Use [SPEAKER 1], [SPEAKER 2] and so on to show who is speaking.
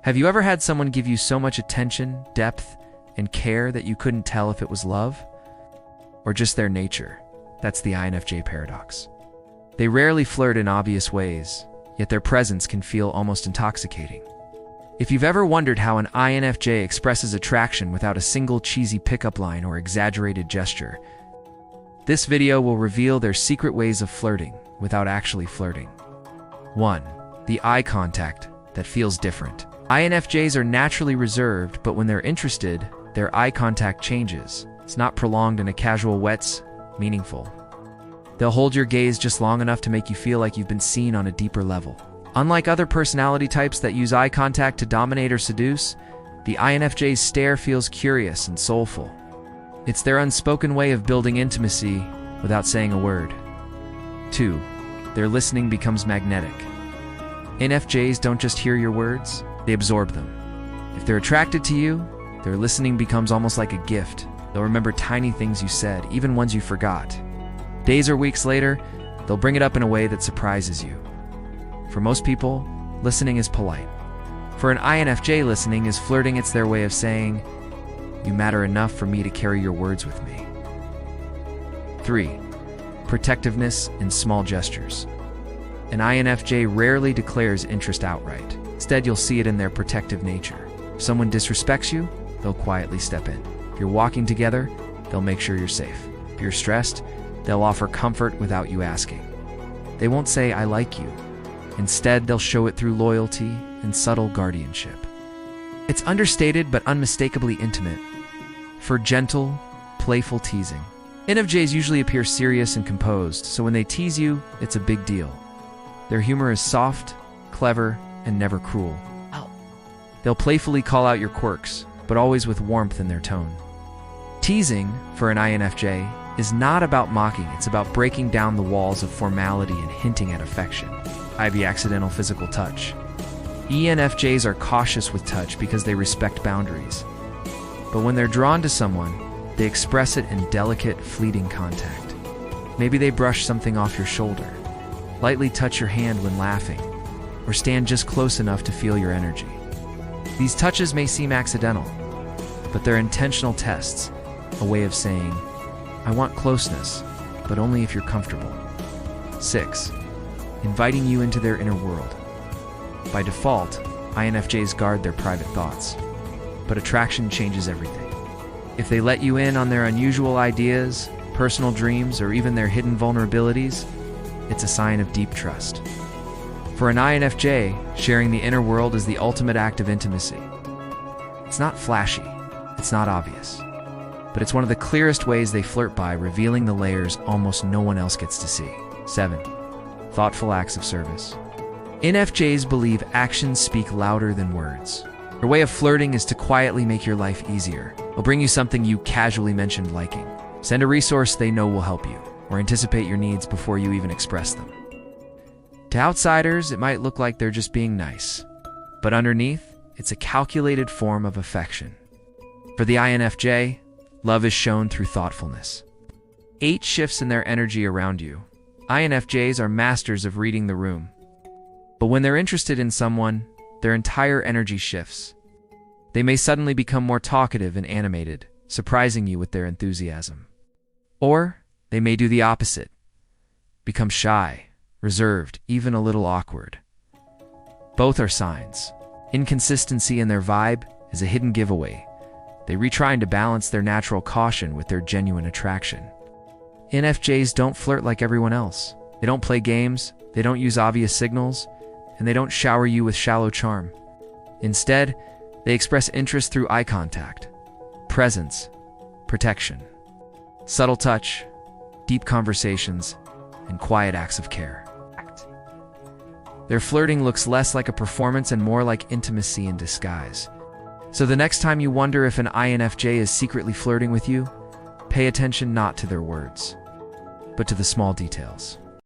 [SPEAKER 1] Have you ever had someone give you so much attention, depth, and care that you couldn't tell if it was love? Or just their nature? That's the INFJ paradox. They rarely flirt in obvious ways, yet their presence can feel almost intoxicating. If you've ever wondered how an INFJ expresses attraction without a single cheesy pickup line or exaggerated gesture, this video will reveal their secret ways of flirting without actually flirting. 1. The eye contact that feels different. INFJs are naturally reserved, but when they're interested, their eye contact changes. It's not prolonged in a casual wets, meaningful. They'll hold your gaze just long enough to make you feel like you've been seen on a deeper level. Unlike other personality types that use eye contact to dominate or seduce, the INFJ's stare feels curious and soulful. It's their unspoken way of building intimacy without saying a word. 2. Their listening becomes magnetic. INFJs don't just hear your words, they absorb them. If they're attracted to you, their listening becomes almost like a gift. They'll remember tiny things you said, even ones you forgot. Days or weeks later, they'll bring it up in a way that surprises you. For most people, listening is polite. For an INFJ, listening is flirting. It's their way of saying, "You matter enough for me to carry your words with me." 3. Protectiveness in small gestures. An INFJ rarely declares interest outright. Instead, you'll see it in their protective nature. If someone disrespects you, they'll quietly step in. If you're walking together, they'll make sure you're safe. If you're stressed, they'll offer comfort without you asking. They won't say, "I like you." Instead, they'll show it through loyalty and subtle guardianship. It's understated but unmistakably intimate. For gentle, playful teasing. INFJs usually appear serious and composed, so when they tease you, it's a big deal. Their humor is soft, clever, and never cruel. They'll playfully call out your quirks, but always with warmth in their tone. Teasing, for an INFJ, is not about mocking, it's about breaking down the walls of formality and hinting at affection, i.e. accidental physical touch. ENFJs are cautious with touch because they respect boundaries. But when they're drawn to someone, they express it in delicate, fleeting contact. Maybe they brush something off your shoulder, lightly touch your hand when laughing, or stand just close enough to feel your energy. These touches may seem accidental, but they're intentional tests, a way of saying, "I want closeness, but only if you're comfortable." 6. Inviting you into their inner world. By default, INFJs guard their private thoughts, but attraction changes everything. If they let you in on their unusual ideas, personal dreams, or even their hidden vulnerabilities, it's a sign of deep trust. For an INFJ, sharing the inner world is the ultimate act of intimacy. It's not flashy, it's not obvious, but it's one of the clearest ways they flirt by revealing the layers almost no one else gets to see. 7. Thoughtful acts of service. INFJs believe actions speak louder than words. Their way of flirting is to quietly make your life easier. They'll bring you something you casually mentioned liking, send a resource they know will help you, or anticipate your needs before you even express them. To outsiders, it might look like they're just being nice, but underneath, it's a calculated form of affection. For the INFJ, love is shown through thoughtfulness. 8 shifts in their energy around you. INFJs are masters of reading the room. But when they're interested in someone, their entire energy shifts. They may suddenly become more talkative and animated, surprising you with their enthusiasm. Or they may do the opposite, become shy, reserved, even a little awkward. Both are signs. Inconsistency in their vibe is a hidden giveaway. They're trying to balance their natural caution with their genuine attraction. INFJs don't flirt like everyone else. They don't play games, they don't use obvious signals, and they don't shower you with shallow charm. Instead, they express interest through eye contact, presence, protection, subtle touch, deep conversations, and quiet acts of care. Their flirting looks less like a performance and more like intimacy in disguise. So the next time you wonder if an INFJ is secretly flirting with you, pay attention not to their words, but to the small details.